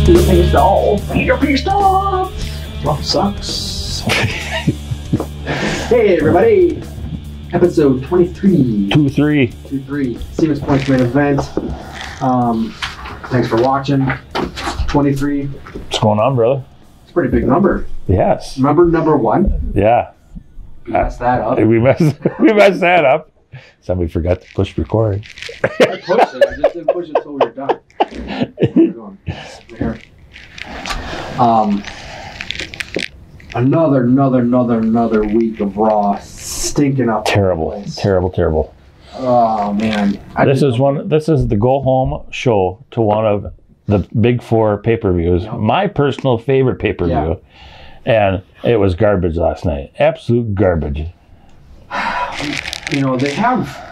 Peter pissed off. Peter pissed off. Rough sucks. Hey everybody. Episode 23. 2-3. 2-3. Stevens Point's main event. Thanks for watching. 23. What's going on, brother? It's a pretty big number. Yes. Remember number 1? Yeah. We messed that up. We messed that up. Somebody forgot to push record. I pushed it. I just didn't push it until we were done. We're going here. Another week of Raw stinking up. Terrible. Terrible. Oh man. This is the go home show to one of the big 4 pay-per-views. Yep. My personal favorite pay-per-view. Yeah. And it was garbage last night. Absolute garbage. You know, they have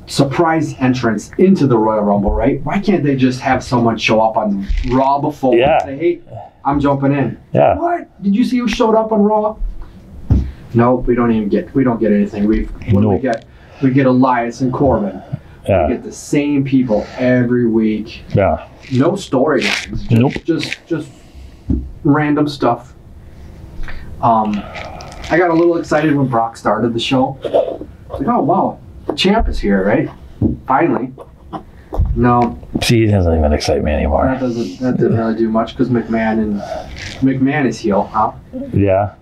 surprise entrance into the Royal Rumble, right? Why can't they just have someone show up on Raw before and say, hey, I'm jumping in? Yeah. What? Did you see who showed up on Raw? Nope, we don't get anything. We get Elias and Corbin. Yeah. We get the same people every week. Yeah. No storylines. Nope. Just random stuff. I got a little excited when Brock started the show. Like, oh wow, the champ is here, right? Finally. No. See, it doesn't even excite me anymore. That didn't really do much because McMahon is heel, huh? Yeah.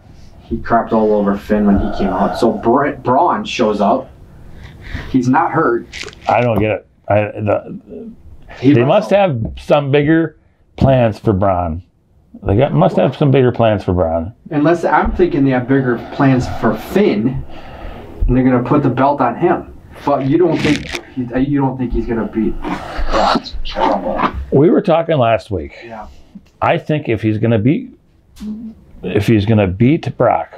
He crapped all over Finn when he came out. So Braun shows up. He's not hurt. I don't get it. They must have some bigger plans for Braun. Must have some bigger plans for Braun. Unless I'm thinking they have bigger plans for Finn, and they're gonna put the belt on him. But you don't think he's gonna beat Braun? We were talking last week. Yeah. I think if he's gonna beat Brock,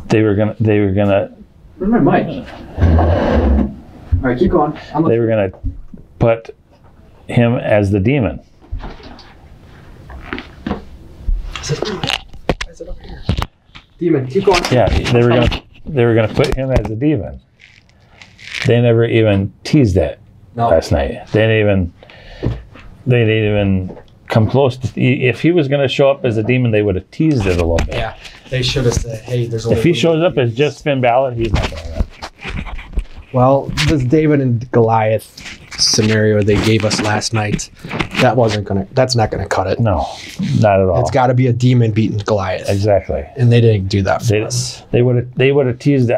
they were gonna. Where's my mic? All right, keep going. They were gonna put him as the demon. Is it up here? Demon, keep going. Yeah, they were gonna put him as the demon. They never even teased it last night. They didn't even come close to. If he was gonna show up as a demon, they would have teased it a little bit. Yeah, they should have said, "Hey, there's." If he shows up as just Finn Balor, he's not gonna win. Well, this David and Goliath scenario they gave us last night, that's not gonna cut it. No, not at all. It's got to be a demon beating Goliath. Exactly. And they didn't do that for us. They would have teased it.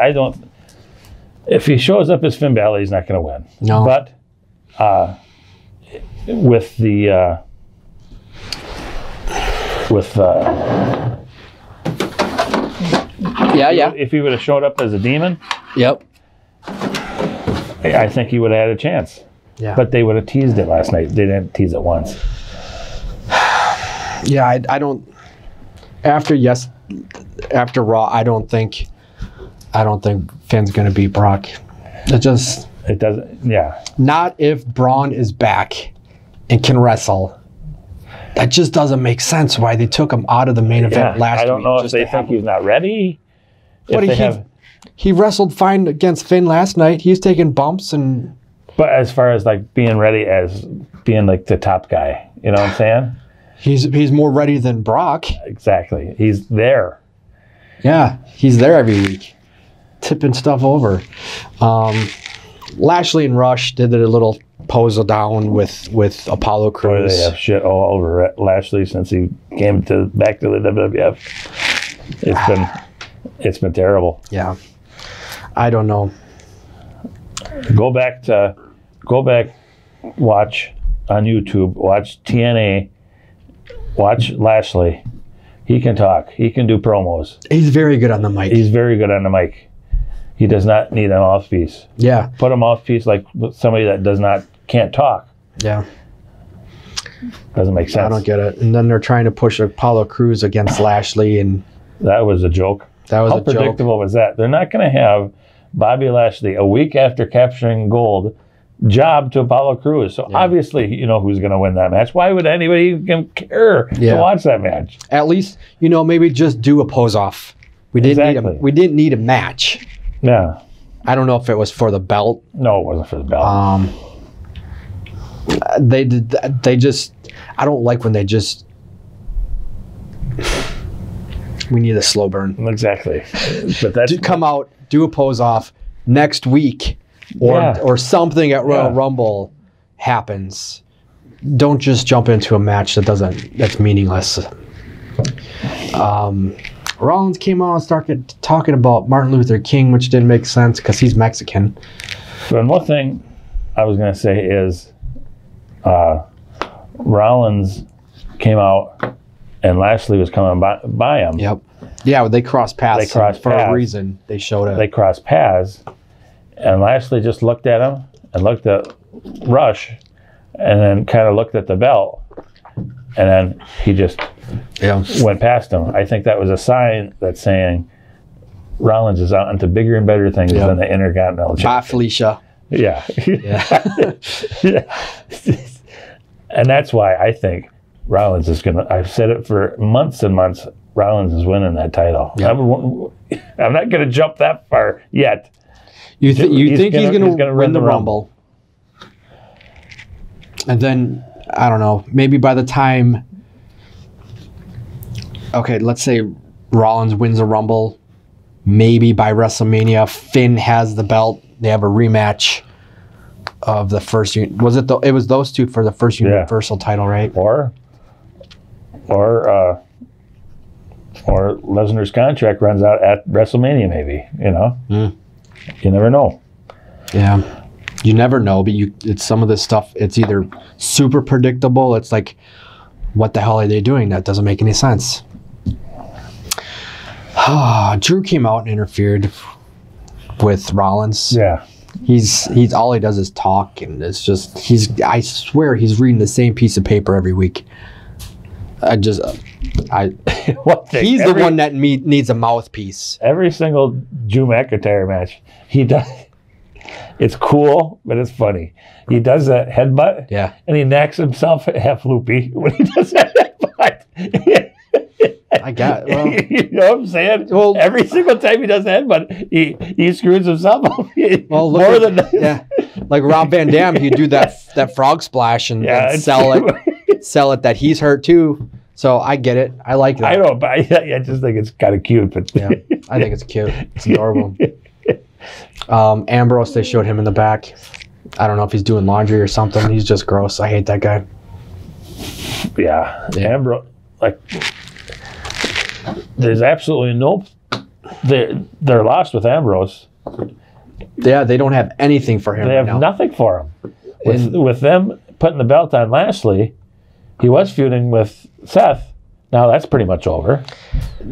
If he shows up as Finn Balor, he's not gonna win. No. But with if he would have showed up as a demon, Yep. I think he would have had a chance. Yeah. But they would have teased it last night. They didn't tease it once. Yeah, I don't. After Raw, I don't think Finn's gonna beat Brock. It doesn't. Yeah. Not if Braun is back and can wrestle. That just doesn't make sense. Why they took him out of the main event last week? I don't know if they think he's not ready. But he wrestled fine against Finn last night. He's taking bumps and. But as far as like being ready as being like the top guy, you know what I'm saying? He's more ready than Brock. Exactly. He's there. Yeah, he's there every week, tipping stuff over. Lashley and Rush did a little pose down with Apollo Boy, Crews. they have shit all over Lashley since he came back to the WWF. It's been terrible. Yeah, I don't know. Go back, watch on YouTube, watch TNA, watch Lashley. He can talk. He can do promos. He's very good on the mic. He's very good on the mic. He does not need a mouthpiece. Yeah. Put a mouthpiece like somebody that can't talk. Yeah. Doesn't make sense. I don't get it. And then they're trying to push Apollo Crews against Lashley, and that was a joke. How predictable was that? They're not going to have Bobby Lashley a week after capturing gold job to Apollo Crews. So obviously, you know who's going to win that match. Why would anybody even care to watch that match? At least, maybe just do a pose off. We didn't need a match. Yeah. I don't know if it was for the belt. No, it wasn't for the belt. They just. I don't like when they just. We need a slow burn. Exactly. But that's come out, do a pose off next week, or something at Royal Rumble happens. Don't just jump into a match that's meaningless. Rollins came out and started talking about Martin Luther King, which didn't make sense because he's Mexican. So one thing I was going to say is Rollins came out and Lashley was coming by him. Yep. Yeah, they crossed paths. For a reason. They showed it. They crossed paths, and Lashley just looked at him and looked at Rush, and then kind of looked at the belt, and then he just went past him. I think that was a sign that's saying Rollins is out into bigger and better things than the Intercontinental Championship. Bye, Felicia. Yeah. And that's why I think Rollins is going to, I've said it for months and months, Rollins is winning that title. Yep. I'm not going to jump that far yet. You think he's going to win the Rumble? And then, I don't know, maybe by the time, okay, let's say Rollins wins a Rumble, maybe by WrestleMania, Finn has the belt, they have a rematch of the first, it was those two for the first Universal title, right? Or Lesnar's contract runs out at WrestleMania, maybe, you know? You never know. Yeah. You never know, but it's some of this stuff, it's either super predictable, it's like, what the hell are they doing? That doesn't make any sense. Drew came out and interfered with Rollins. Yeah. He's all he does is talk, and it's just, I swear he's reading the same piece of paper every week. He's the one that needs a mouthpiece. Every single Drew McIntyre match, he does. It's cool, but it's funny. He does that headbutt, and he knocks himself half loopy when he does that headbutt. I got it. Well, you know what I'm saying? Well, every single time he does the headbutt, he screws himself up. More than that. Like Rob Van Dam, he'd do that frog splash and sell it that he's hurt too. So I get it. I like that. I know, but I just think it's kind of cute. But I think it's cute. It's adorable. Ambrose, they showed him in the back. I don't know if he's doing laundry or something. He's just gross. I hate that guy. Yeah. Ambrose, like, there's absolutely no. They're lost with Ambrose. Yeah, they don't have anything for him. They have nothing for him. With them putting the belt on Lashley, he was feuding with Seth. Now that's pretty much over.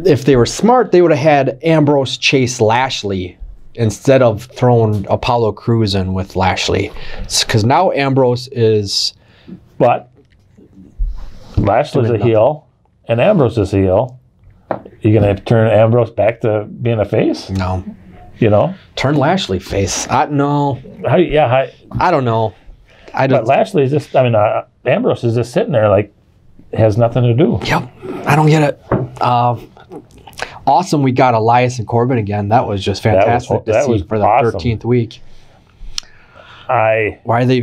If they were smart, they would have had Ambrose chase Lashley instead of throwing Apollo Crews in with Lashley. Because now Ambrose is... But Lashley's a heel, and Ambrose is a heel. You going to turn Ambrose back to being a face? No. You know? Turn Lashley face. No. I don't know. But Lashley's just... I mean, Ambrose is just sitting there like has nothing to do. Yep. I don't get it. Awesome, we got Elias and Corbin again. That was just fantastic to see for the 13th week. Why are they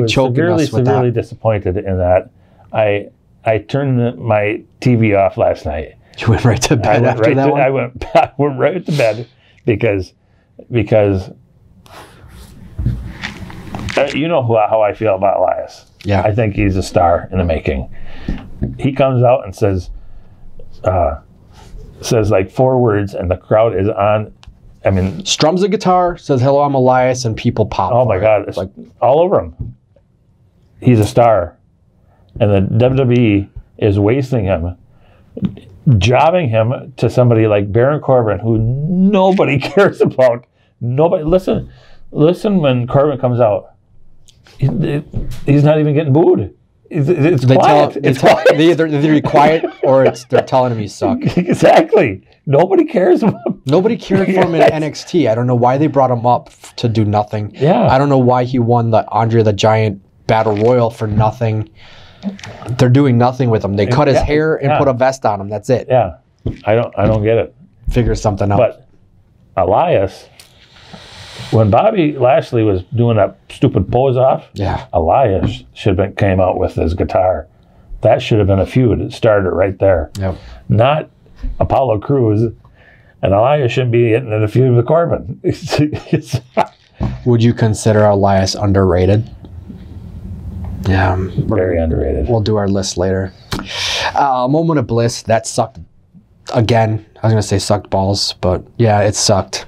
choking us with that? Severely disappointed in that. I turned my TV off last night. You went right to bed after that one? I went right to bed because you know how I feel about Elias. Yeah. I think he's a star in the making. He comes out and says like 4 words, and the crowd is on. I mean, strums a guitar, says "Hello, I'm Elias," and people pop. Oh my God! It's like all over him. He's a star, and the WWE is wasting him, jobbing him to somebody like Baron Corbin, who nobody cares about. Nobody listen when Corbin comes out. He's not even getting booed. It's quiet. They either be quiet or they're telling him you suck. Exactly. Nobody cares about him. Nobody cared for him in NXT. I don't know why they brought him up to do nothing. Yeah. I don't know why he won the Andre the Giant Battle Royal for nothing. They're doing nothing with him. They cut his hair and put a vest on him. That's it. Yeah. I don't get it. Figure something out. But Elias, when Bobby Lashley was doing that stupid pose off, Elias should have came out with his guitar. That should have been a feud. It started right there. Yep. Not Apollo Crews, and Elias shouldn't be getting in a feud with Corbin. Would you consider Elias underrated? Yeah. Very underrated. We'll do our list later. Moment of Bliss, that sucked. Again, I was going to say sucked balls, but yeah, it sucked.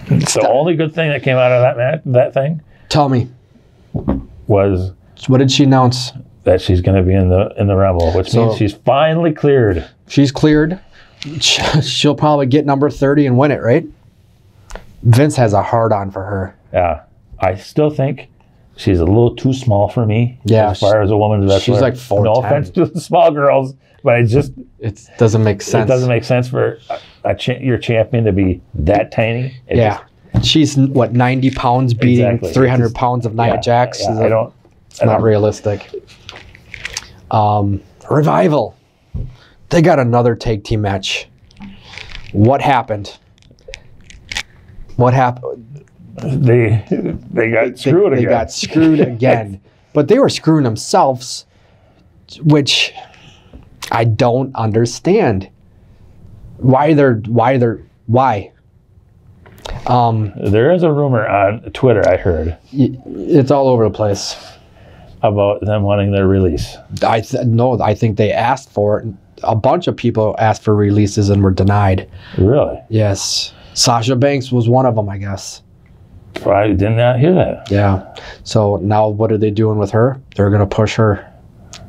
It's the only good thing that came out of that match, that thing. Tell me. Was what did she announce? That she's going to be in the Rumble, which means she's finally cleared. She's cleared. She'll probably get number 30 and win it, right? Vince has a hard-on for her. Yeah. I still think she's a little too small for me as far as a woman's wrestler. She's like 4'10". No offense to the small girls, but it doesn't make sense. It doesn't make sense for your champion to be that tiny. She's, 90 pounds beating 300 pounds of Nia Jax? Yeah, it's not realistic. Revival. They got another tag team match. What happened? They got screwed again. They got screwed again. But they were screwing themselves, which I don't understand. Why? There is a rumor on Twitter, I heard. It's all over the place. About them wanting their release. I think they asked for it. A bunch of people asked for releases and were denied. Really? Yes. Sasha Banks was one of them, I guess. I did not hear that. Yeah. So now what are they doing with her? They're going to push her.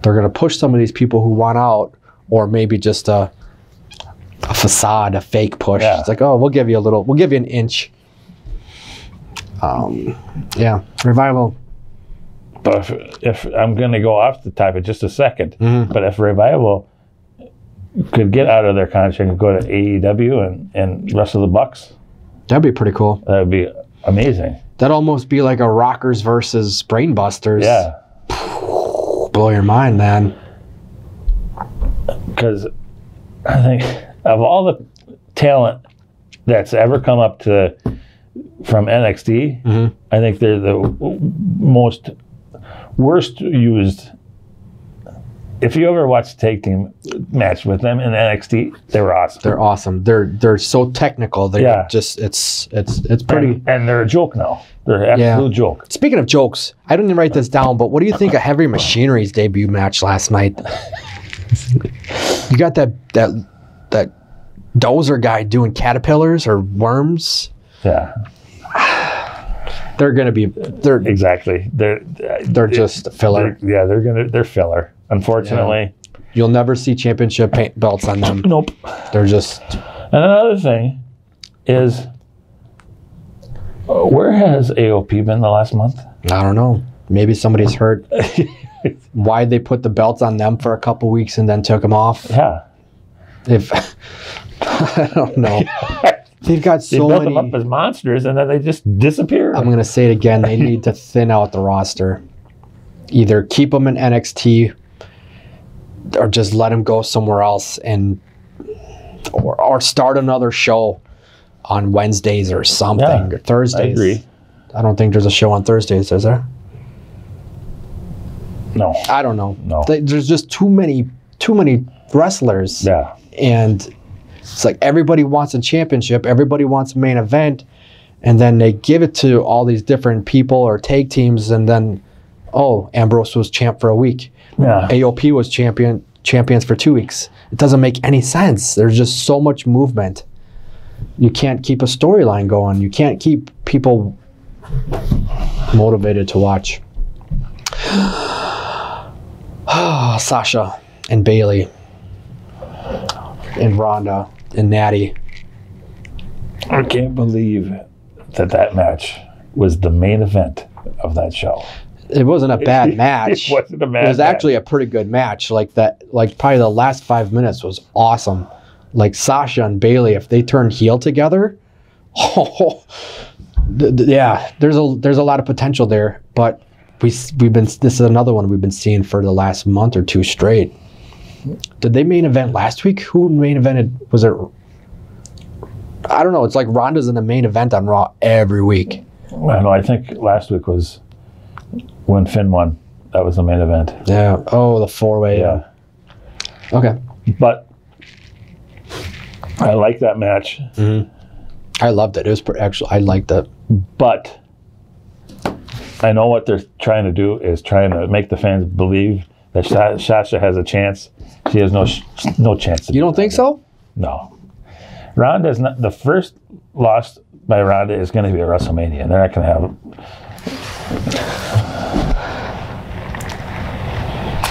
They're going to push some of these people who want out, or maybe just a facade, a fake push. Yeah. It's like, oh, we'll give you an inch. Revival. But if I'm going to go off the topic just a second, but if Revival could get out of their contract and go to AEW and wrestle the Bucks, that'd be pretty cool. That'd be amazing. That'd almost be like a Rockers versus Brainbusters. Yeah. Blow your mind, man. Because I think of all the talent that's ever come up from NXT, I think they're the worst used. If you ever watched a tag team match with them in NXT, they were awesome. They're awesome. They're so technical. They're just it's pretty. And they're a joke now. They're an absolute joke. Speaking of jokes, I didn't write this down, but what do you think of Heavy Machinery's debut match last night? You got that dozer guy doing caterpillars or worms. Yeah. They're gonna be. Exactly. They're just filler. They're filler. Unfortunately, you'll never see championship belts on them. Nope. They're just. And another thing is, where has AOP been the last month? I don't know. Maybe somebody's hurt. Why'd they put the belts on them for a couple weeks and then took them off? Yeah. I don't know. They've got so many. They built them up as monsters and then they just disappeared. I'm going to say it again. They need to thin out the roster. Either keep them in NXT or just let them go somewhere else or start another show on Wednesdays or something, or Thursdays. I agree. I don't think there's a show on Thursdays, is there? No. I don't know. No. There's just too many wrestlers. Yeah. And it's like everybody wants a championship, everybody wants a main event, and then they give it to all these different people or tag teams, and then, Ambrose was champ for a week. Yeah. AOP was champions for 2 weeks. It doesn't make any sense. There's just so much movement. You can't keep a storyline going. You can't keep people motivated to watch. Sasha and Bayley and Ronda and Natty. I can't believe that match was the main event of that show. It wasn't a bad match. It wasn't a bad match. It was actually a pretty good match. Like probably the last 5 minutes was awesome. Like Sasha and Bayley, if they turned heel together, there's a lot of potential there. But this is another one we've been seeing for the last month or two straight. Did they main event last week? Who main evented? Was it I don't know. It's like Ronda's in the main event on Raw every week. I know. I think last week was when Finn won. That was the main event. Yeah. Oh, the 4-way. Yeah. Okay. But I like that match. Mm-hmm. I loved it. It was actually, I liked it. But I know what they're trying to do is trying to make the fans believe that Sasha has a chance. She has no chance. You don't think so? No. Ronda's not the first loss by Ronda is going to be at WrestleMania. They're not going to have.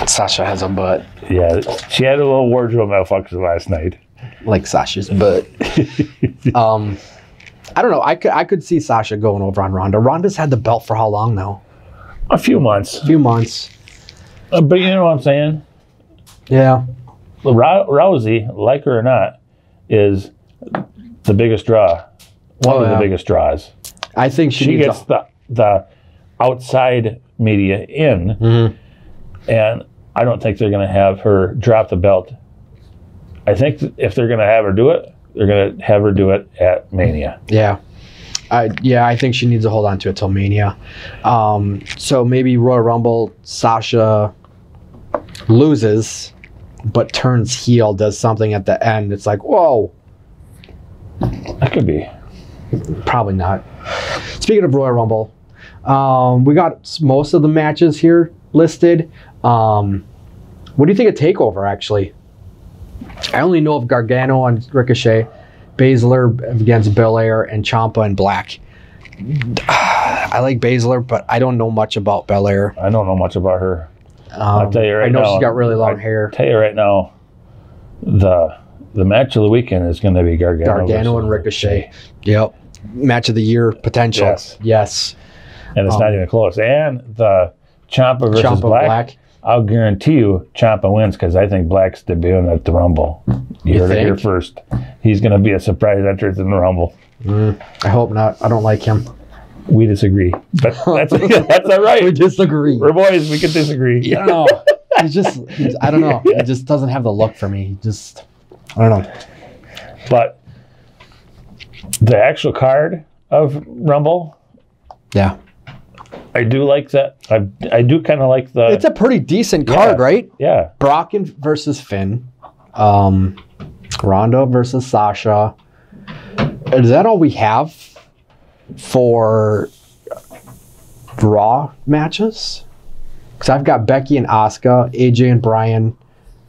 Sasha has a butt. Yeah, she had a little wardrobe malfunction last night. Like Sasha's butt. I don't know. I could see Sasha going over on Ronda. Ronda's had the belt for how long now? A few months. But you know what I'm saying? Yeah. Rousey, like her or not, is the biggest draw. One of the biggest draws. I think she gets the outside media in, and I don't think they're going to have her drop the belt. I think if they're going to have her do it, they're going to have her do it at Mania. Yeah. I think she needs to hold on to it till Mania. So maybe Royal Rumble, Sasha loses, but turns heel, does something at the end. It's like, whoa. That could be. Probably not. Speaking of Royal Rumble, we got most of the matches here listed. What do you think of TakeOver, actually? I only know of Gargano and Ricochet, Baszler against Belair, and Ciampa and Black. I like Baszler, but I don't know much about Belair. I don't know much about her. I'll tell you right now. I know she's got really long hair. I'll tell you right now, the match of the weekend is going to be Gargano and Ricochet. Yep. Match of the year potential. Yes. And it's not even close. And the Ciampa versus Black. I'll guarantee you Ciampa wins because I think Black's debuting at the Rumble. You heard it here first. He's going to be a surprise entrance in the Rumble. I hope not. I don't like him. We disagree. But that's all right. We disagree. We're boys. We can disagree. Yeah. No. I don't know. He just doesn't have the look for me. I don't know. But the actual card of Rumble. Yeah. I do like that. I do kind of like the... It's a pretty decent card, right? Yeah. Brock versus Finn. Ronda versus Sasha. Is that all we have for Raw matches? Because I've got Becky and Asuka, AJ and Bryan,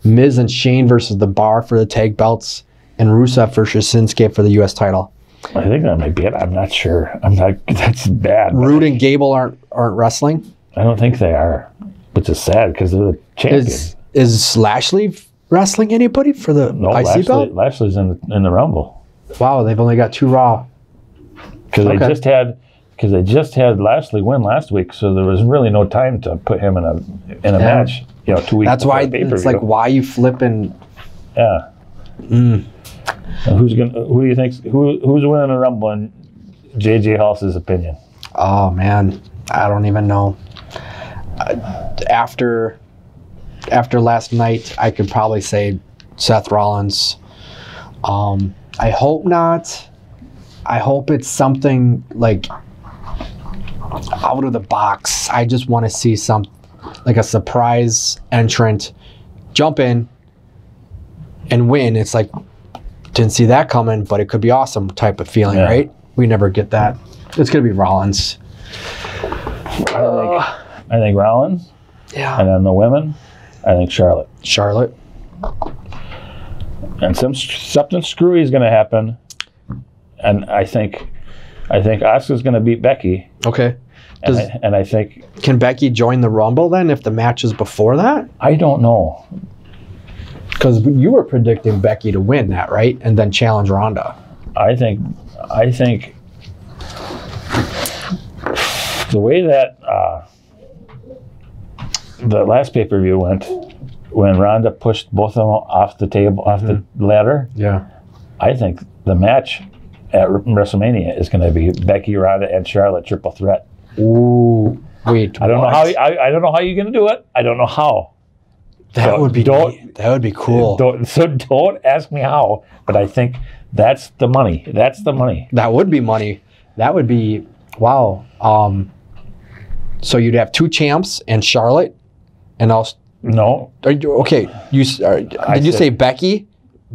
Miz and Shane versus The Bar for the tag belts, and Rusev versus Shinsuke for the U.S. title. I think that might be it. I'm not sure. That's bad. Rude and Gable aren't wrestling? I don't think they are, which is sad because they're the champions. Is Lashley wrestling anybody for the IC belt? Lashley's in the Rumble. Wow, they've only got 2 Raw. Because they just had Lashley win last week, so there was really no time to put him in a match. 2 weeks. That's why it's like, why you flipping? Yeah. Who do you think? Who's winning the Rumble in JJ Hollis's opinion? Oh man, I don't even know. After last night, I could probably say Seth Rollins. I hope not. I hope it's something like out of the box. I just want to see like a surprise entrant jump in and win. It's like, didn't see that coming, but it could be awesome type of feeling, right? We never get that. It's going to be Rollins. I think Rollins. Yeah. And then the women, I think Charlotte. And something screwy is going to happen. And I think Asuka's going to beat Becky. Okay. And I think... Can Becky join the Rumble then if the match is before that? I don't know. Because you were predicting Becky to win that, right? And then challenge Ronda. I think the way that the last pay-per-view went, when Ronda pushed both of them off the table, off the ladder. Yeah. I think the match at WrestleMania is going to be Becky, Ronda, and Charlotte triple threat. Ooh. Wait. I don't know how you're going to do it. I don't know how. That would be cool. Don't ask me how, but I think that's the money. That would be money. That would be wow. So you'd have 2 champs and Charlotte, and also no. Okay, did you say Becky?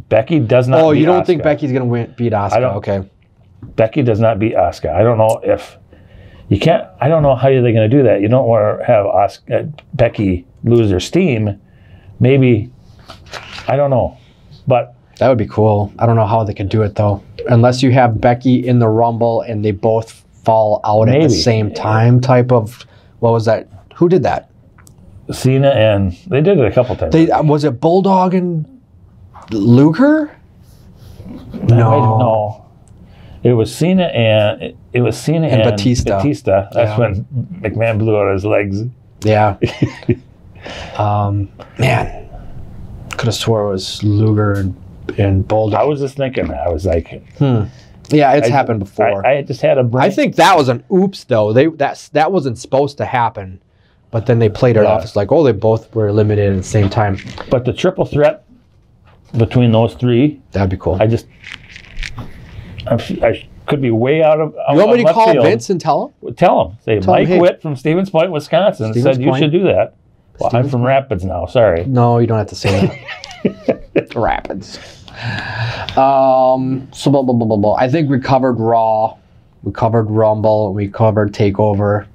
Becky does not. Oh, you don't think Becky's gonna beat Asuka? Okay. Becky does not beat Asuka. I don't know if you can't. I don't know how they're going to do that. You don't want to have Becky lose her steam. Maybe, I don't know, but that would be cool. I don't know how they could do it though, unless you have Becky in the Rumble and they both fall out at the same time. Type of what was that? Who did that? Cena, and they did it a couple times. Was it Bulldog and Luger? No. It was Cena and Batista. That's when McMahon blew out his legs. Yeah. Man, could have swore it was Luger and Bulldog. I was just thinking. I was like, Yeah, it's happened before. I just had a brain. I think that was an oops though. That wasn't supposed to happen, but then they played it off. It's like, oh, they both were eliminated at the same time. But the triple threat between those 3, that'd be cool. I could be way out of. You want me to call Vince and tell him? Tell him. Say Mike Witt from Stevens Point, Wisconsin, said you should do that. Well, I'm from Rapids now. Sorry. No, you don't have to say that. Rapids. So blah, blah, blah, blah, blah. I think we covered Raw, we covered Rumble, we covered Takeover.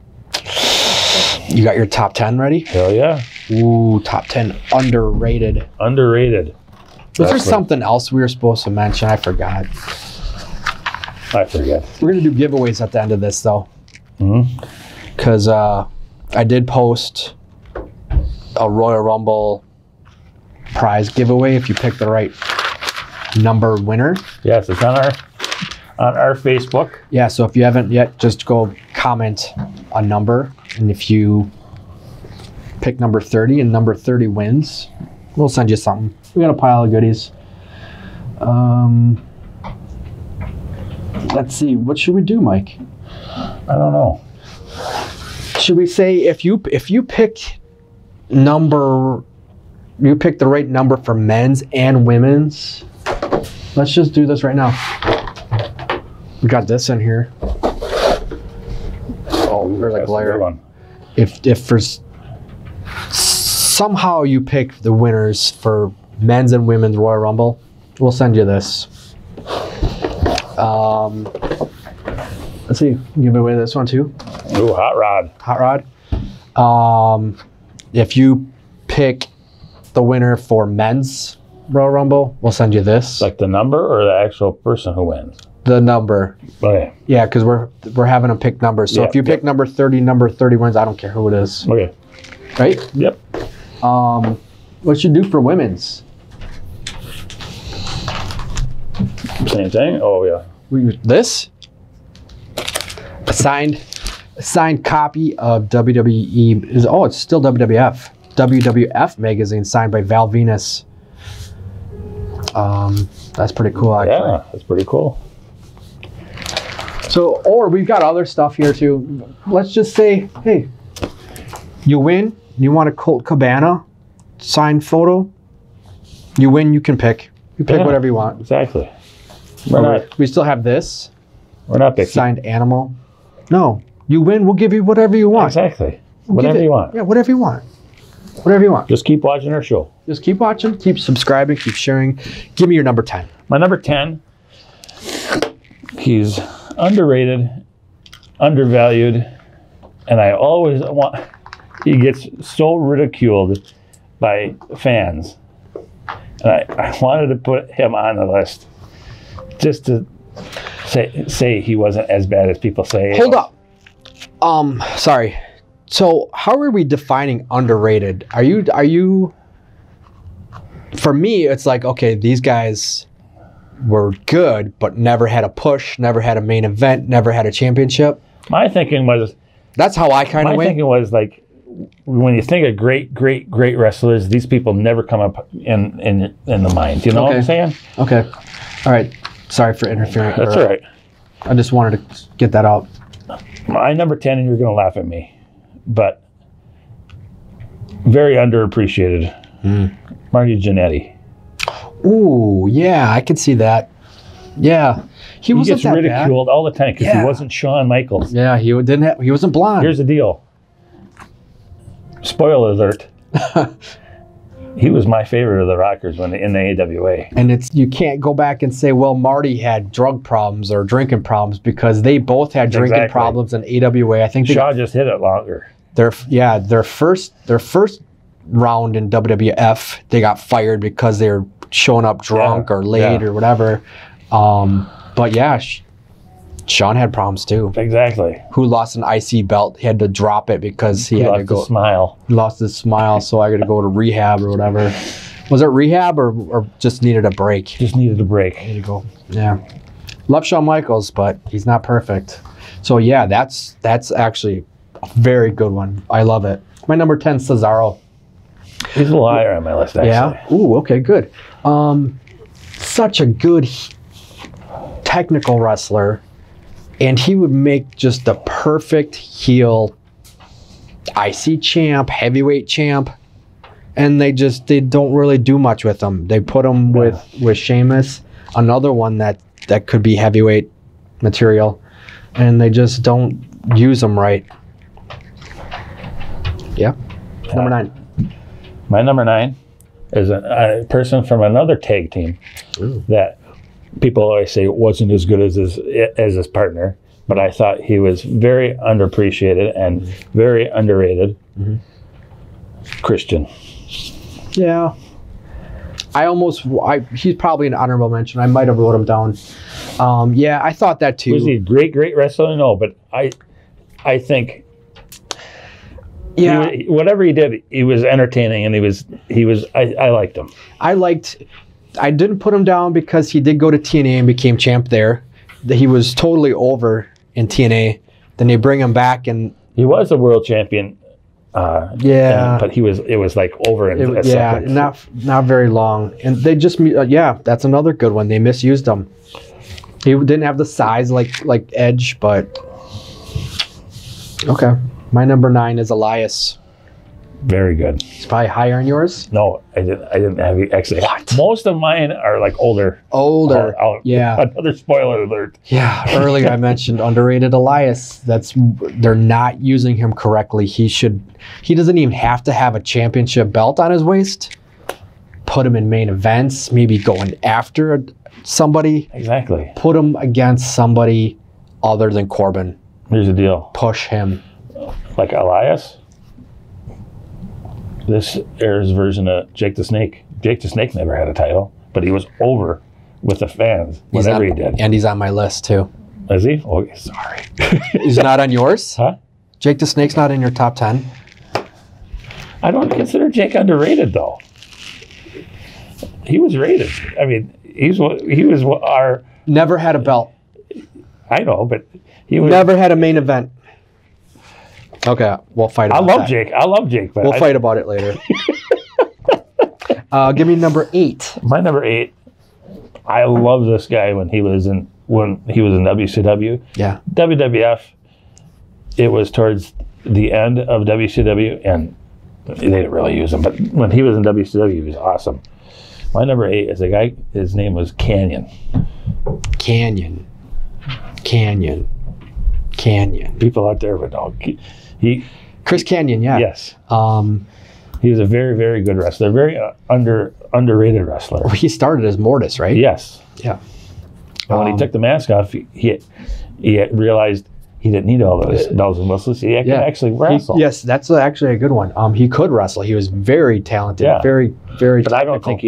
You got your top 10 ready? Hell yeah. Ooh, top 10 underrated. Underrated. Was there something else we were supposed to mention? I forgot. I forget. We're going to do giveaways at the end of this, though. Because I did post a Royal Rumble prize giveaway if you pick the right number winner. Yes, it's on our Facebook. Yeah, so if you haven't yet, just go comment a number. And if you pick number 30 and number 30 wins, we'll send you something. We got a pile of goodies. Let's see. What should we do, Mike? I don't know. Should we say if you pick the right number for men's and women's? Let's just do this right now. We got this in here. Oh, there's a glare. If for somehow you pick the winners for men's and women's Royal Rumble, we'll send you this. Let's see, give away this one too. Ooh, Hot Rod. Hot Rod. If you pick the winner for men's Royal Rumble, we'll send you this. Like the number or the actual person who wins? The number. Okay. Yeah, because we're having them pick numbers. So if you pick number 30 wins, I don't care who it is. Okay. Right? Yep. What should you do for women's? Same thing? Oh, yeah. This? A signed copy of WWE. It's still WWF. WWF magazine signed by Val Venus. That's pretty cool, actually. Yeah, that's pretty cool. So, or we've got other stuff here too. Let's just say, hey, you win. You want a Colt Cabana signed photo? You win. You can pick. You pick whatever you want. Exactly. We still have this. We're not picky. Signed animal. No, you win. We'll give you whatever you want. Exactly. Whatever you want. Yeah, whatever you want. Whatever you want. Just keep watching our show. Just keep watching, keep subscribing, keep sharing. Give me your number 10. My number 10, he's underrated, undervalued, and I always he gets so ridiculed by fans. And I wanted to put him on the list just to say he wasn't as bad as people say. Hold up. Sorry. So how are we defining underrated? Are you? For me, it's like, okay, these guys were good, but never had a push, never had a main event, never had a championship. My thinking was, that's how I kind of went. My thinking was like, when you think of great wrestlers, these people never come up in the mind. You know what I'm saying? Okay. All right. Sorry for interfering. That's all right. I just wanted to get that out. My number 10, and you're going to laugh at me, but very underappreciated Marty Jannetty. Ooh, yeah, I could see that. Yeah, he gets ridiculed all the time because he wasn't Shawn Michaels. Yeah, he wasn't blonde. Here's the deal. Spoiler alert. He was my favorite of the Rockers in the AWA. And you can't go back and say, well, Marty had drug problems or drinking problems because they both had drinking problems in AWA. I think Shaw just hit it longer. Their first round in WWF, they got fired because they were showing up drunk or late or whatever. But yeah, Shawn had problems too. Exactly. Who lost an IC belt? He had to drop it because he had to go. Smile. He lost his smile, so I got to go to rehab or whatever. Was it rehab or just needed a break? Just needed a break. There you go. Yeah. Love Shawn Michaels, but he's not perfect. So yeah, that's actually a very good one. I love it. My number 10, Cesaro. He's a little higher on my list, actually. Yeah. Ooh, okay, good. Such a good technical wrestler, and he would make just the perfect heel IC champ, heavyweight champ, and they don't really do much with him. They put him with Sheamus, another one that could be heavyweight material, and they just don't use him right. Yeah. Number 9. My number 9 is a person from another tag team that people always say wasn't as good as his partner, but I thought he was very underappreciated and very underrated. Christian. Yeah. He's probably an honorable mention. I might have wrote him down. Yeah, I thought that too. Was he a great wrestler? No, but I think whatever he did, he was entertaining, and I liked him. I didn't put him down because he did go to TNA and became champ there. He was totally over in TNA. Then they bring him back, and he was a world champion. But it was like over in a second. not very long. And they just that's another good one. They misused him. He didn't have the size like Edge, but okay. My number 9 is Elias. Very good. It's probably higher than yours. No, I didn't have you actually. What? Most of mine are like older. Yeah. Another spoiler alert. Yeah. Earlier I mentioned underrated Elias. They're not using him correctly. He doesn't even have to have a championship belt on his waist. Put him in main events. Maybe going after somebody. Exactly. Put him against somebody other than Corbin. Here's the deal. Push him. Like Elias. This era's version of Jake the Snake. Jake the Snake never had a title, but he was over with the fans whenever he did. And he's on my list too. Is he? Oh, sorry. He's not on yours? Huh? Jake the Snake's not in your top 10? I don't consider Jake underrated though. He was rated. I mean, he was our... Never had a belt. I know, but he was... Never had a main event. Okay, we'll fight about that. I love Jake. But we'll fight about it later. Give me number 8. My number 8. I love this guy when he was in WCW. Yeah. WWF. It was towards the end of WCW, and they didn't really use him. But when he was in WCW, he was awesome. My number 8 is a guy. His name was Canyon. Canyon. People out there would know. Chris Canyon, yeah. Yes. He was a very, very good wrestler. Very underrated wrestler. He started as Mortis, right? Yes. Yeah. And when he took the mask off, he realized he didn't need all those bells and whistles. He could actually wrestle. Yes, that's actually a good one. He could wrestle. He was very talented. Yeah. Very, very But technical. I don't think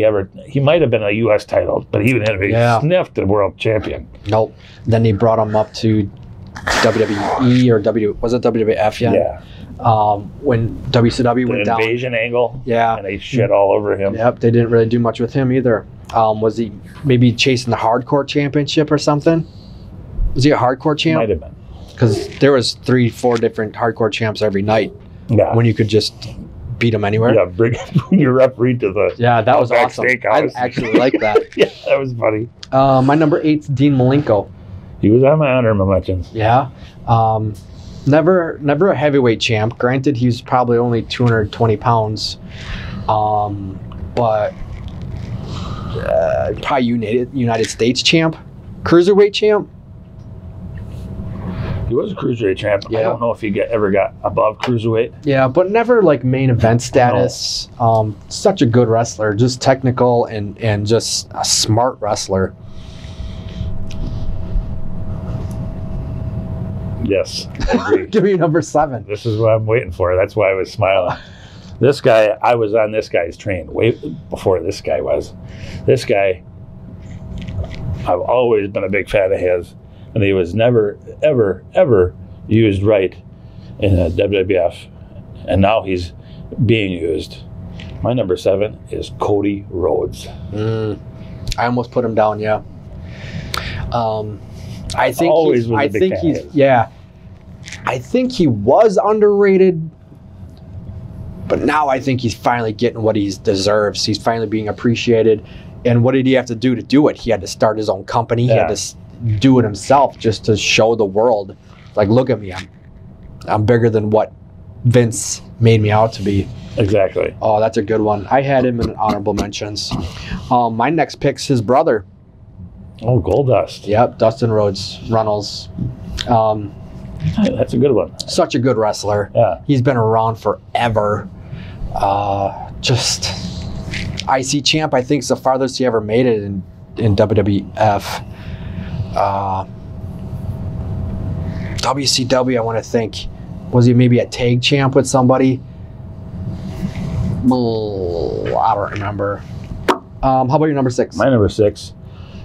he might have been a U.S. title, but he would have sniffed the world champion. Nope. Then he brought him up to WWE or was it WWF? Yeah. When WCW went down. The invasion angle. Yeah. And they shit all over him. Yep. They didn't really do much with him either. Was he maybe chasing the hardcore championship or something? Was he a hardcore champ? Might have been. Because there was 3-4 different hardcore champs every night. Yeah. When you could just beat them anywhere. Yeah, bring your referee to the that was awesome. Steakhouse. I actually like that. Yeah, that was funny. My number 8's Dean Malenko. He was on my honorable mentions. Yeah. Never a heavyweight champ. Granted, he was probably only 220 pounds. But probably United States champ, cruiserweight champ. He was a cruiserweight champ. Yeah. I don't know if he ever got above cruiserweight. Yeah, but never like main event status. No. Such a good wrestler, just technical and just a smart wrestler. Yes, I agree. Give me number 7. This is what I'm waiting for. That's why I was smiling. This guy, I was on this guy's train way before this guy was. This guy, I've always been a big fan of his. And he was never, ever, ever used right in the WWF. And now he's being used. My number 7 is Cody Rhodes. I almost put him down, yeah. I think I think he was underrated, but now I think he's finally getting what he deserves. He's finally being appreciated. And what did he have to do it? He had to start his own company. Yeah. He had to do it himself just to show the world, like, look at me, I'm bigger than what Vince made me out to be. Exactly. Oh, that's a good one. I had him in honorable mentions. My next pick's his brother. Oh, Goldust. Yep, Dustin Rhodes Runnels. That's a good one. Such a good wrestler. Yeah. He's been around forever. Just IC champ, I think, is the farthest he ever made it in WWF. WCW, I want to think. Was he maybe a tag champ with somebody? I don't remember. How about your number 6? My number 6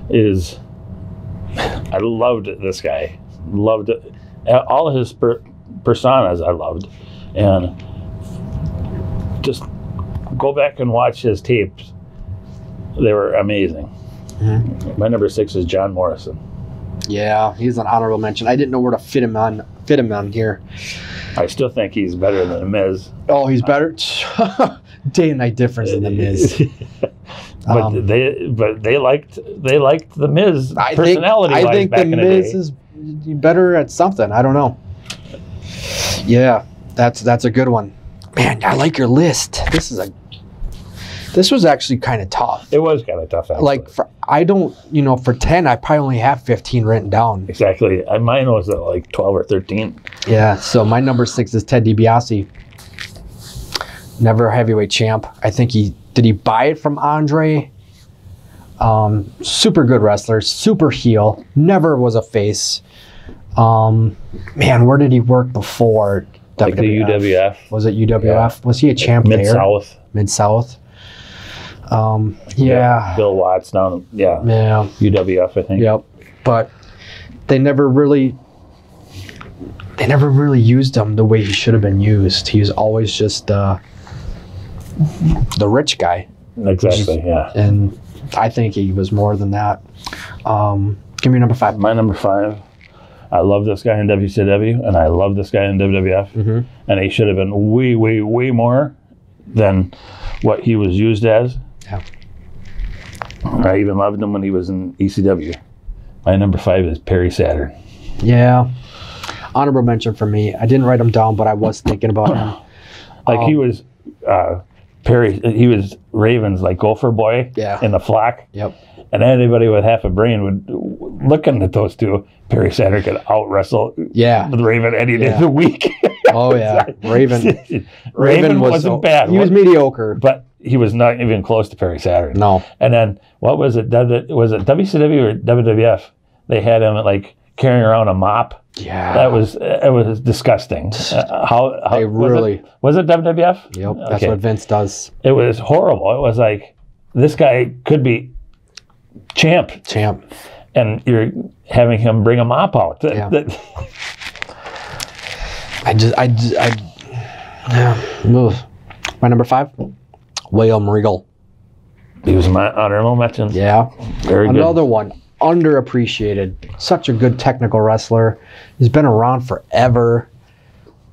is, I loved this guy. Loved it. All of his personas I loved. And just go back and watch his tapes. They were amazing. Mm-hmm. My number 6 is John Morrison. Yeah, he's an honorable mention. I didn't know where to fit him on here. I still think he's better than The Miz. Oh, he's better. Day and night difference in The Miz. But they liked The Miz personality. I think The Miz is better at something. I don't know. Yeah, that's a good one. Man, I like your list. This was actually kind of tough. It was kind of tough. Actually. Like for 10, I probably only have 15 written down. Exactly. Mine was at like 12 or 13. Yeah. So my number 6 is Ted DiBiase. Never a heavyweight champ. I think did he buy it from Andre? Super good wrestler, super heel. Never was a face. Man, where did he work before? Like the UWF. Was it UWF? Yeah. Was he a champ there? Mid-South. Mid-South. Yeah. Bill Watts down. Yeah. UWF, I think. Yep. But they never really used him the way he should have been used. He was always just the rich guy. Exactly. Yeah. And I think he was more than that. Give me number 5. My number 5. I love this guy in WCW, and I love this guy in WWF. Mm-hmm. And he should have been way, way, way more than what he was used as. Yeah. I even loved him when he was in ECW. My number 5 is Perry Saturn. Yeah. Honorable mention for me. I didn't write him down, but I was thinking about him. He was Perry. He was Raven's like gopher boy in the flock. Yep. And anybody with half a brain would, looking at those two, Perry Saturn could out wrestle with Raven any day of the week. Oh yeah, Raven wasn't bad. He was mediocre, but he was not even close to Perry Saturn. No. And then what was it? Was it WCW or WWF? They had him like carrying around a mop. Yeah, it was disgusting. How really was it WWF? Yep, that's what Vince does. It was horrible. It was like this guy could be champ, and you're having him bring a mop out. Yeah. My number 5, William Regal. He was my honorable mention. Yeah, very good. Another one, underappreciated. Such a good technical wrestler. He's been around forever.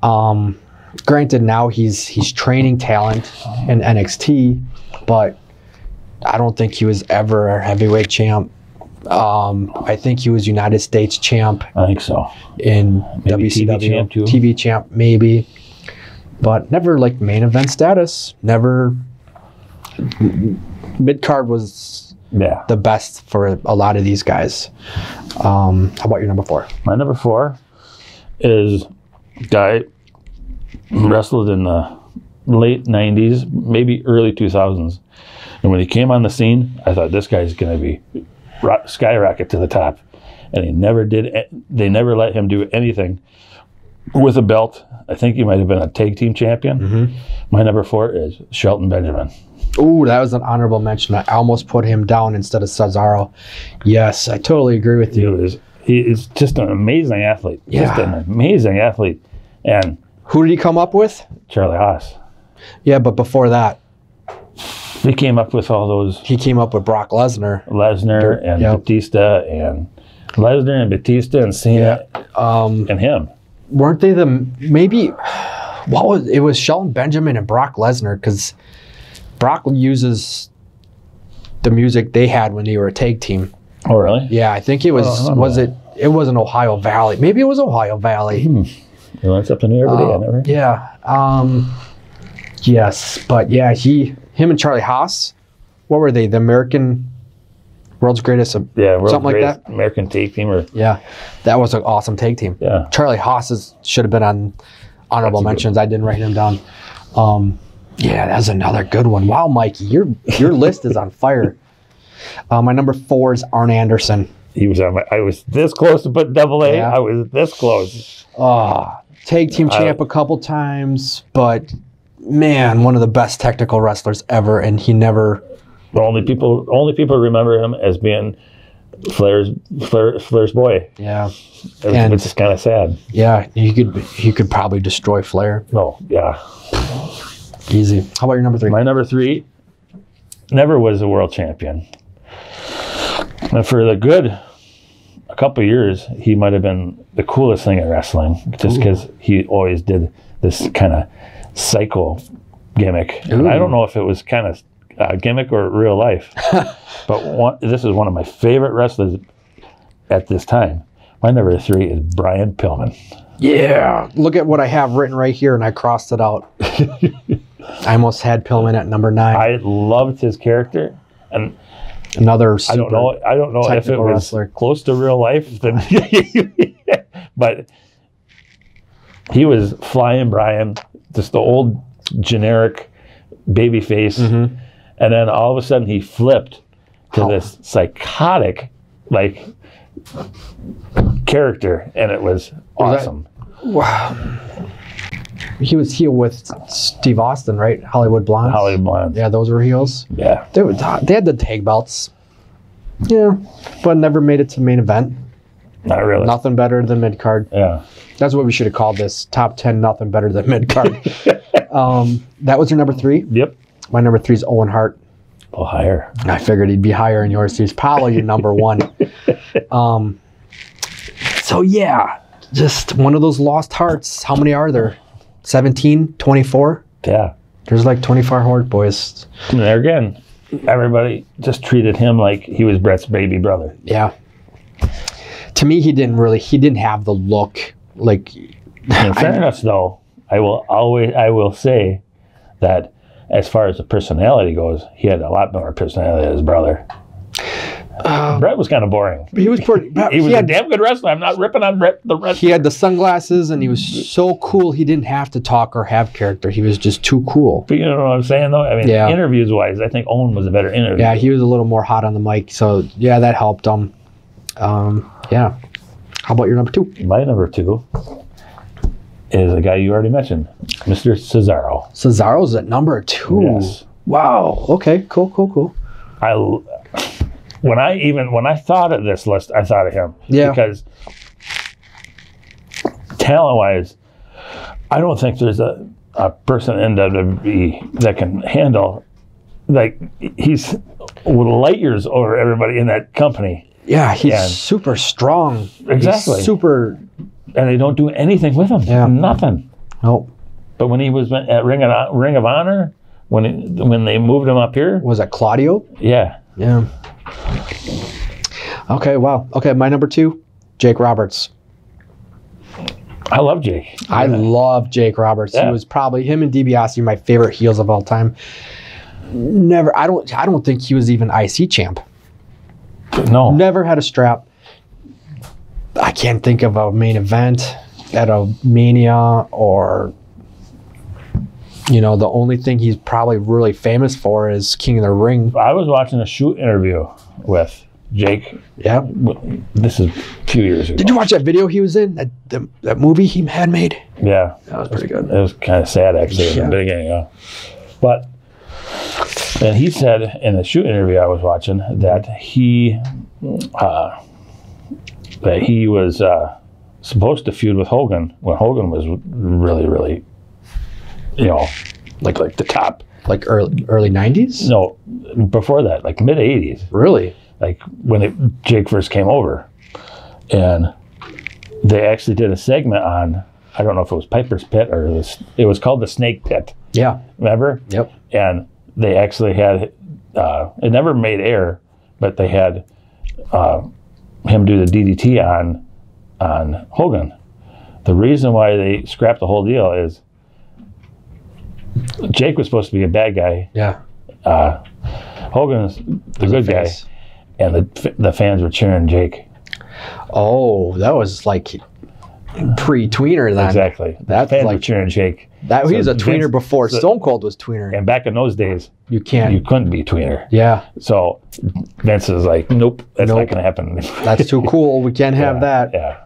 Granted, now he's training talent in NXT, but I don't think he was ever a heavyweight champ. I think he was United States champ. I think so. In maybe WCW. TV champ too. TV champ, maybe. But never like main event status. Never Mid-card was the best for a lot of these guys. How about your number 4? My number 4 is a guy wrestled in the late 90s, maybe early 2000s. And when he came on the scene, I thought this guy's going to be skyrocket to the top. And he never did. They never let him do anything with a belt. I think he might have been a tag team champion. Mm-hmm. My number 4 is Shelton Benjamin. Ooh, that was an honorable mention. I almost put him down instead of Cesaro. Yes, I totally agree with you. He is just an amazing athlete. Yeah. Just an amazing athlete. And who did he come up with? Charlie Haas. Yeah, but before that, he came up with all those. He came up with Brock Lesnar. And Batista and Lesnar and Batista and Cena and him. Weren't they maybe? It was Shelton Benjamin and Brock Lesnar, because Brock uses the music they had when they were a tag team. Oh, really? Yeah, I think it was. It wasn't Ohio Valley. Maybe it was Ohio Valley. He learns something new every day. Never. Yeah. Yes, but yeah, him and Charlie Haas. What were they? The American World's Greatest. World's something Greatest like that. American Tag Team. That was an awesome tag team. Yeah. Charlie Haas should have been on honorable mentions. I didn't write him down. That's another good one. Wow, Mikey, your list is on fire. My number 4 is Arn Anderson. He was on I was this close to put AA. Yeah. I was this close. Tag team champ a couple times, but man, one of the best technical wrestlers ever, and he never. The only people remember him as being Flair's boy. Yeah, which is kind of sad. Yeah, he could probably destroy Flair. Oh yeah, easy. How about your number 3? My number 3 never was a world champion, and for a couple of years, he might have been the coolest thing at wrestling, just because he always did this kind of psycho gimmick. And I don't know if it was kind of a gimmick or real life, but this is one of my favorite wrestlers at this time. My number 3 is Brian Pillman. Yeah, look at what I have written right here, and I crossed it out. I almost had Pillman at number 9. I loved his character, and another. I don't know if it was wrestler. Close to real life, but he was flying Brian, just the old generic baby face, and then all of a sudden he flipped to this psychotic character, and it was awesome. Wow. He was heel with Steve Austin, right? Hollywood Blondes. Hollywood Blondes. Yeah, those were heels. Yeah. They had the tag belts. Yeah, but never made it to main event. Not really. Nothing better than mid-card. Yeah. That's what we should have called this. Top 10, nothing better than mid-card. That was your number 3? Yep. My number 3 is Owen Hart. Oh, higher. I figured he'd be higher in yours. He's probably your number 1. So, yeah, just one of those lost hearts. How many are there? 17? 24? Yeah. There's like 24 Hart boys. And there again, everybody just treated him like he was Brett's baby brother. Yeah. To me, he didn't have the look. Like, in fairness, though, I will say that as far as the personality goes, he had a lot more personality than his brother. Brett was kind of boring. He was pretty. He was a damn good wrestler. I'm not ripping on Brett the wrestler. He had the sunglasses, and he was so cool. He didn't have to talk or have character. He was just too cool. But you know what I'm saying, though? I mean, interviews wise, I think Owen was a better interviewer. Yeah, he was a little more hot on the mic. So yeah, that helped him. Yeah. How about your number 2? My number 2 is a guy you already mentioned, Mr. Cesaro. Cesaro's at number 2. Yes. Wow. Okay. Cool. When I thought of this list, I thought of him. Yeah. Because talent-wise, I don't think there's a person in WWE that can handle, he's light years over everybody in that company. Yeah, he's super strong. Exactly. He's super. And they don't do anything with him. Yeah. Nothing. Nope. But when he was at Ring of Honor, when they moved him up here. Was that Claudio? Yeah. Yeah. Okay, wow. Okay, my number 2, Jake Roberts. I love Jake. I love Jake Roberts. Yeah. He was probably, him and DiBiase, my favorite heels of all time. never. I don't think he was even IC champ. No. Never had a strap. I can't think of a main event at a Mania or, the only thing he's probably really famous for is King of the Ring. I was watching a shoot interview with Jake. Yeah. This is a few years ago. Did you watch that video he was in? That movie he had made? Yeah. That was pretty good. It was kind of sad, actually, in the beginning. But, and he said in the shoot interview I was watching that he was supposed to feud with Hogan when Hogan was really, really, like the top. Like early 90s? No, before that, like mid 80s. Really? Like when Jake first came over. And they actually did a segment on, I don't know if it was Piper's Pit or it was called the Snake Pit. Yeah. Remember? Yep. And they actually had, it never made air, but they had him do the DDT on Hogan. The reason why they scrapped the whole deal is Jake was supposed to be a bad guy. Yeah. Hogan's the good guy. And the fans were cheering Jake. Oh, that was like pre-tweener then. Exactly. That's fans like were cheering Jake. He was a tweener before Stone Cold was tweener. And back in those days, you couldn't be tweener. Yeah. So Vince is like, nope, that's not going to happen. That's too cool. We can't have that. Yeah.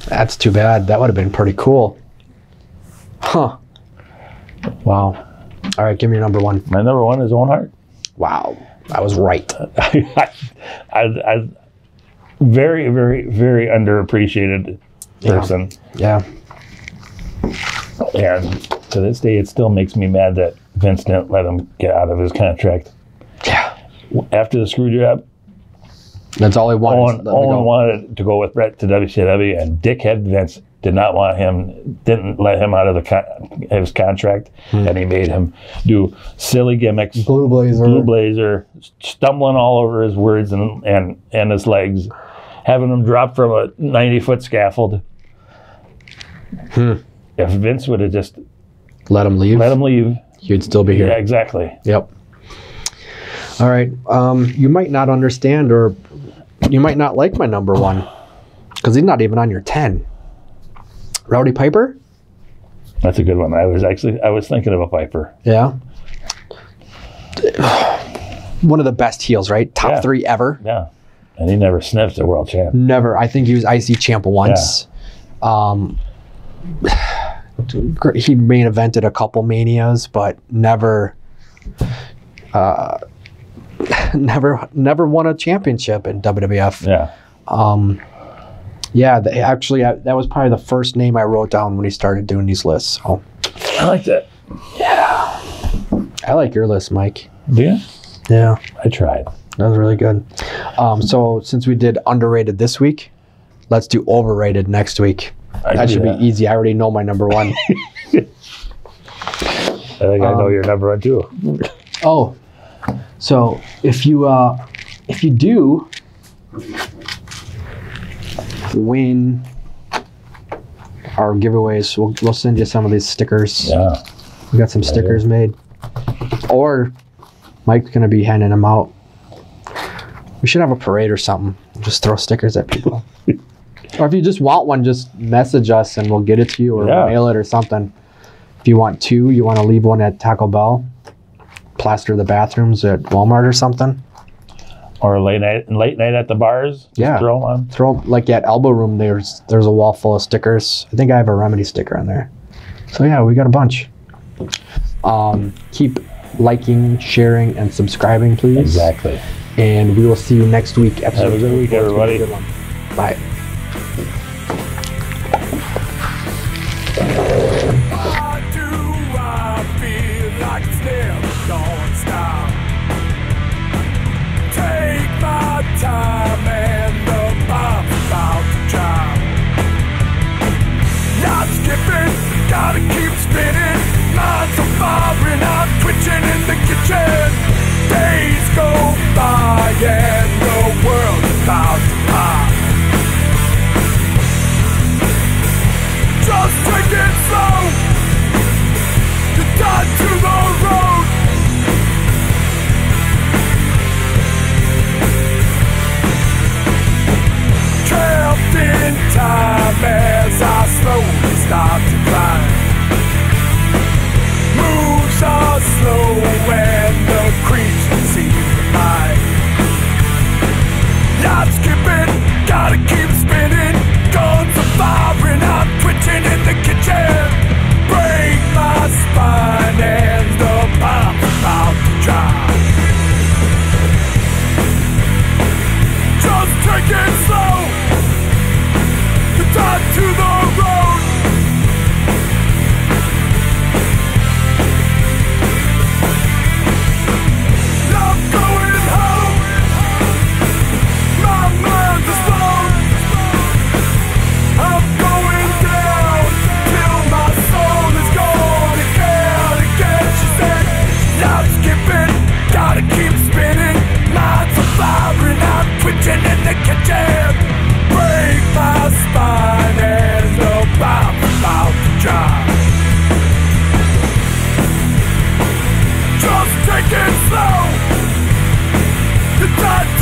That's too bad. That would have been pretty cool. Huh. Wow. All right, give me your number one. My number one is Owen Hart. Wow. I was right. I very, very, very underappreciated person. Yeah. And to this day, it still makes me mad that Vince didn't let him get out of his contract. Yeah. After the screw job, that's all he wanted. Owen wanted to go with Brett to WCW, and dickhead Vince didn't let him out of his contract, and he made him do silly gimmicks. Blue Blazer, stumbling all over his words and his legs, having him drop from a 90-foot scaffold. If Vince would have just let him leave, he'd still be here. Yeah, exactly. Yep. All right. You might not understand, or you might not like my number one, because he's not even on your 10. Rowdy Piper? That's a good one. I was thinking of a Piper. Yeah. One of the best heels, right? Top 3 ever. Yeah. And he never sniffed a world champ. Never. I think he was IC champ once. Yeah. He main evented a couple Manias, but never won a championship in WWF. Yeah. Yeah, that was probably the first name I wrote down when he started doing these lists. So. I like that. Yeah. I like your list, Mike. Do you? Yeah. I tried. That was really good. So since we did underrated this week, let's do overrated next week. That should be easy. I already know my number one. I think I know your number one too. Oh. So if you do win our giveaways, we'll send you some of these stickers. Yeah. We got some stickers made. Or Mike's gonna be handing them out. We should have a parade or something. Just throw stickers at people. Or if you just want one, just message us and we'll get it to you, or mail it or something. If you want 2, you want to leave one at Taco Bell, plaster the bathrooms at Walmart or something. Or late night at the bars. Just throw them on. Throw, like at Elbow Room, there's a wall full of stickers. I think I have a Remedy sticker on there. So yeah, we got a bunch. Keep liking, sharing, and subscribing, please. Exactly. And we will see you next week. Have a good week, everybody. Bye. Time and the bomb's about to drop. Not skipping, gotta keep spinning. Minds are firing, I'm twitching in the kitchen. Days go by and the world's about to pop. blood